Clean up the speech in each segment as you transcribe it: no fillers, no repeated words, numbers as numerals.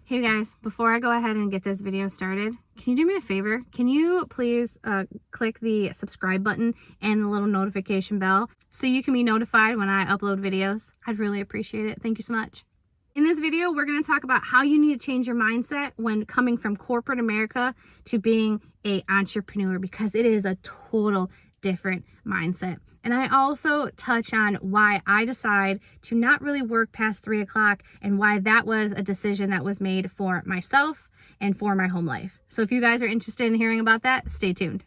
Hey guys, before I go ahead and get this video started, can you do me a favor? Can you please click the subscribe button and the little notification bell so you can be notified when I upload videos? I'd really appreciate it. Thank you so much. In this video, we're going to talk about how you need to change your mindset when coming from corporate America to being an entrepreneur, because it is a total different mindset. And I also touch on why I decide to not really work past 3 o'clock and why that was a decision that was made for myself and for my home life. So if you guys are interested in hearing about that, stay tuned.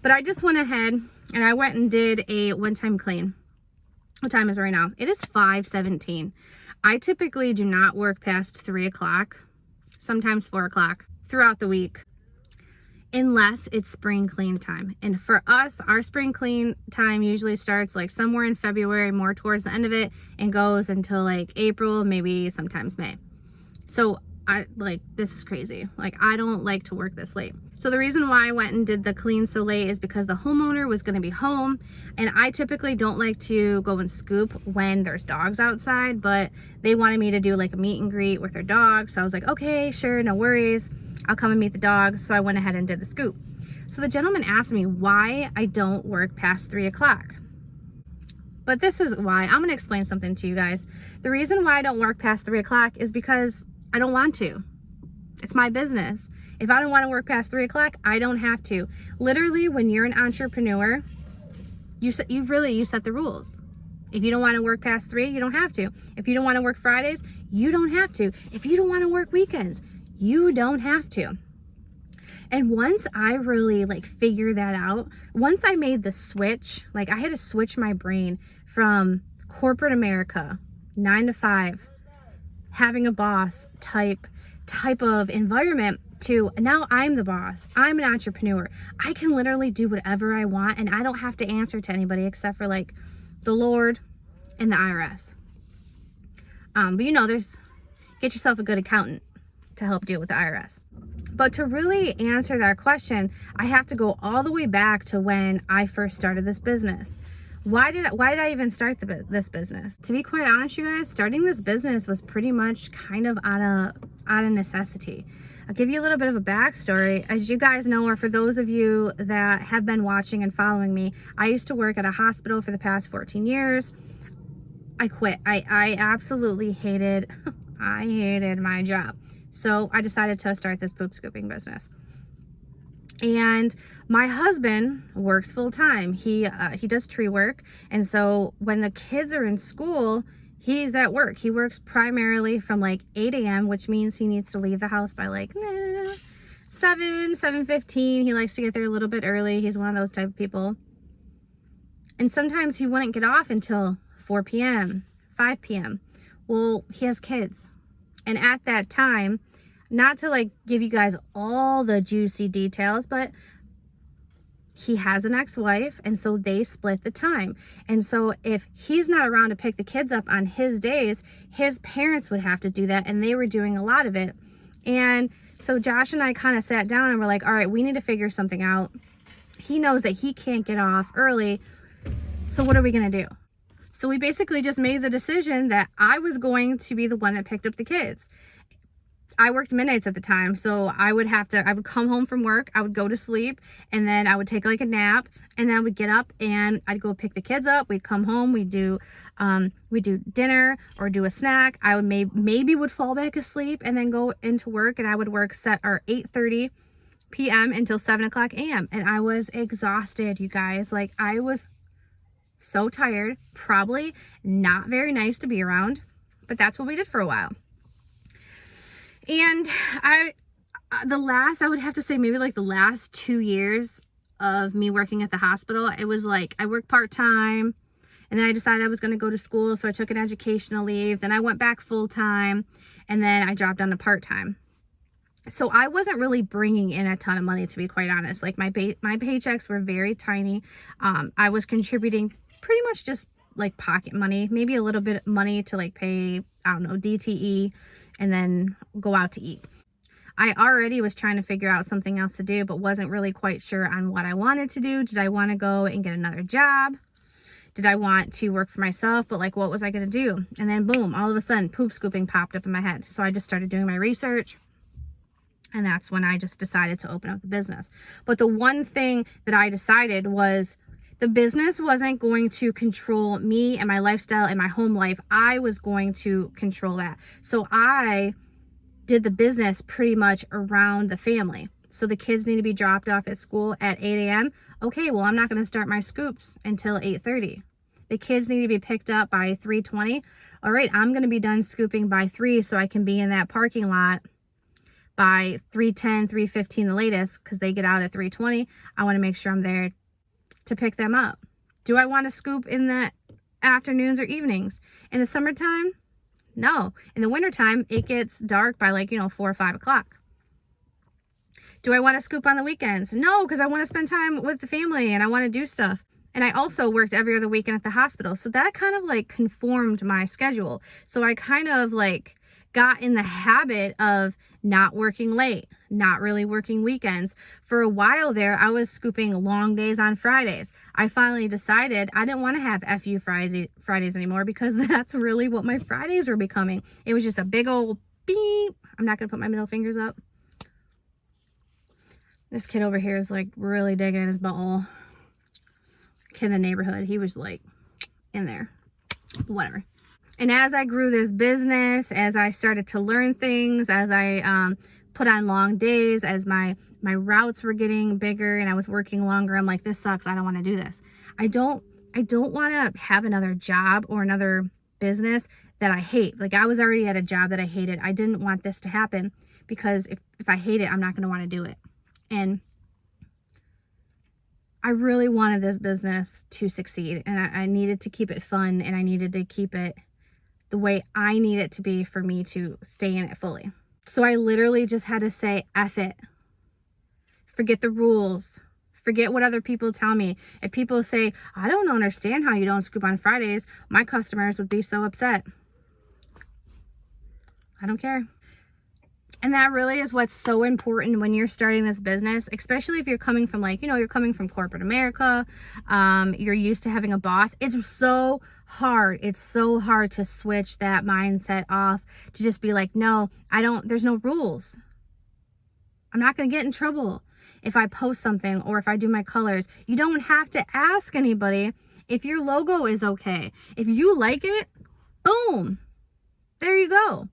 But I just went ahead and I went and did a one-time clean. What time is it right now? It is 5:17. I typically do not work past 3 o'clock, sometimes 4 o'clock throughout the week, unless it's spring clean time. And for us, our spring clean time usually starts like somewhere in February, more towards the end of it, and goes until like April, maybe sometimes May. So this is crazy. I don't like to work this late. So the reason why I went and did the clean so late is because the homeowner was going to be home, and I typically don't like to go and scoop when there's dogs outside, but they wanted me to do like a meet and greet with their dog. So I was like, okay, sure, no worries. I'll come and meet the dogs. So I went ahead and did the scoop. So the gentleman asked me why I don't work past 3 o'clock. But this is why. I'm going to explain something to you guys. The reason why I don't work past 3 o'clock is because I don't want to. It's my business. If I don't want to work past 3 o'clock, I don't have to. Literally, when you're an entrepreneur, you set the rules. If you don't want to work past 3, you don't have to. If you don't want to work Fridays, you don't have to. If you don't want to work weekends, you don't have to. And once I really figured that out, once I made the switch, I had to switch my brain from corporate America, 9 to 5, having a boss type of environment, to now I'm the boss. I'm an entrepreneur. I can literally do whatever I want, and I don't have to answer to anybody except for the Lord and the IRS. But get yourself a good accountant to help deal with the IRS. But to really answer that question, I have to go all the way back to when I first started this business. Why did I even start this business? To be quite honest, you guys, starting this business was pretty much kind of out of necessity. I'll give you a little bit of a backstory. As you guys know, or for those of you that have been watching and following me, I used to work at a hospital for the past 14 years. I quit. I absolutely hated my job. So I decided to start this poop scooping business. And my husband works full time. He does tree work. And so when the kids are in school, he's at work. He works primarily from 8 a.m., which means he needs to leave the house by 7:15. He likes to get there a little bit early. He's one of those type of people. And sometimes he wouldn't get off until 4 p.m., 5 p.m. Well, he has kids. And at that time, not to give you guys all the juicy details, but he has an ex-wife, and so they split the time. And so if he's not around to pick the kids up on his days, his parents would have to do that, and they were doing a lot of it. And so Josh and I kind of sat down and we're like, all right, we need to figure something out. He knows that he can't get off early, so what are we going to do? So we basically just made the decision that I was going to be the one that picked up the kids. I worked midnights at the time, so I would come home from work, I would go to sleep, and then I would take a nap, and then I would get up and I'd go pick the kids up. We'd come home, we'd do dinner or do a snack. I would maybe would fall back asleep and then go into work, and I would work 8:30 p.m. until 7 o'clock a.m. And I was exhausted, you guys. I was so tired, probably not very nice to be around, but that's what we did for a while. And I would have to say maybe the last 2 years of me working at the hospital, it was I worked part-time, and then I decided I was going to go to school, so I took an educational leave. Then I went back full-time, and then I dropped down to part-time. So I wasn't really bringing in a ton of money, to be quite honest. My paychecks were very tiny. I was contributing pretty much just pocket money, maybe a little bit of money to pay, I don't know, DTE, and then go out to eat. I already was trying to figure out something else to do, but wasn't really quite sure on what I wanted to do. Did I want to go and get another job? Did I want to work for myself? But like, what was I going to do? And then boom, all of a sudden, poop scooping popped up in my head. So I just started doing my research. And that's when I just decided to open up the business. But the one thing that I decided was the business wasn't going to control me and my lifestyle and my home life. I was going to control that. So I did the business pretty much around the family. So the kids need to be dropped off at school at 8 a.m. Okay, well, I'm not going to start my scoops until 8:30. The kids need to be picked up by 3:20. All right, I'm going to be done scooping by 3 so I can be in that parking lot by 3:10, 3:15 the latest, because they get out at 3:20. I want to make sure I'm there to pick them up. Do I want to scoop in the afternoons or evenings? In the summertime? No. In the wintertime, it gets dark by 4 or 5 o'clock. Do I want to scoop on the weekends? No, because I want to spend time with the family and I want to do stuff. And I also worked every other weekend at the hospital. So that kind of conformed my schedule. So I kind of got in the habit of not working late, not really working weekends. For a while there, I was scooping long days on Fridays. I finally decided I didn't want to have FU Fridays anymore, because that's really what my Fridays were becoming. It was just a big old beep. I'm not going to put my middle fingers up. This kid over here is really digging in his butthole. Kid in the neighborhood, he was in there. Whatever. And as I grew this business, as I started to learn things, as I put on long days, as my routes were getting bigger and I was working longer, I'm like, this sucks. I don't want to do this. I don't want to have another job or another business that I hate. I was already at a job that I hated. I didn't want this to happen, because if I hate it, I'm not going to want to do it. And I really wanted this business to succeed, and I needed to keep it fun, and I needed to keep it the way I need it to be for me to stay in it fully. So I literally just had to say, F it. Forget the rules. Forget what other people tell me. If people say, I don't understand how you don't scoop on Fridays, my customers would be so upset. I don't care. And that really is what's so important when you're starting this business, especially if you're coming from you're coming from corporate America, you're used to having a boss. It's so hard. It's so hard to switch that mindset off, to just be no, there's no rules. I'm not going to get in trouble if I post something or if I do my colors. You don't have to ask anybody if your logo is okay. If you like it, boom, there you go.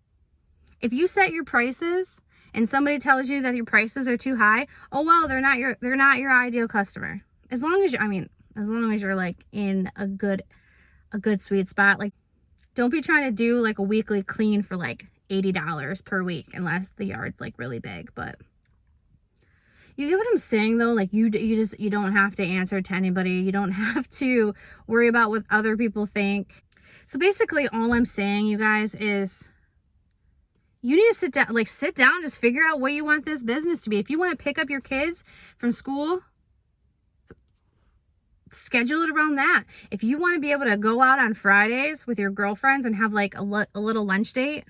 If you set your prices and somebody tells you that your prices are too high, oh well, they're not your ideal customer. As long as you're in a good sweet spot. Don't be trying to do a weekly clean for $80 per week, unless the yard's really big. But you get what I'm saying though? You don't have to answer to anybody. You don't have to worry about what other people think. So basically all I'm saying, you guys, is you need to sit down, just figure out what you want this business to be. If you want to pick up your kids from school, schedule it around that. If you want to be able to go out on Fridays with your girlfriends and have a little lunch date,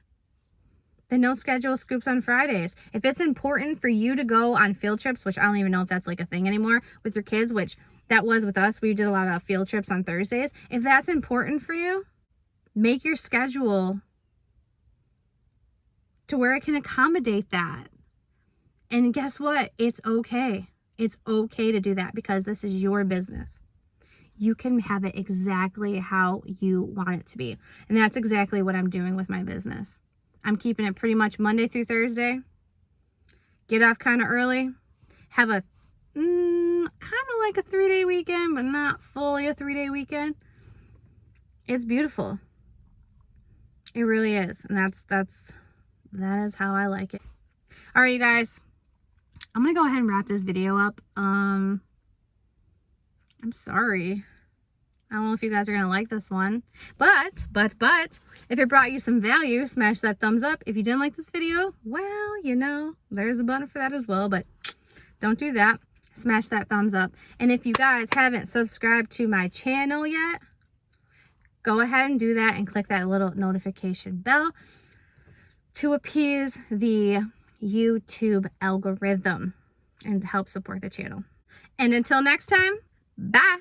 then don't schedule scoops on Fridays. If it's important for you to go on field trips, which I don't even know if that's a thing anymore with your kids, which that was with us. We did a lot of field trips on Thursdays. If that's important for you, make your schedule to where it can accommodate that. And guess what? It's okay. It's okay to do that, because this is your business. You can have it exactly how you want it to be. And that's exactly what I'm doing with my business. I'm keeping it pretty much Monday through Thursday. Get off kind of early. Have a kind of a 3-day weekend, but not fully a 3-day weekend. It's beautiful. It really is. And that is how I like it. All right, you guys. I'm going to go ahead and wrap this video up. I'm sorry. I don't know if you guys are going to like this one. But, if it brought you some value, smash that thumbs up. If you didn't like this video, well, there's a button for that as well. But don't do that. Smash that thumbs up. And if you guys haven't subscribed to my channel yet, go ahead and do that and click that little notification bell to appease the YouTube algorithm and help support the channel. And until next time, bye.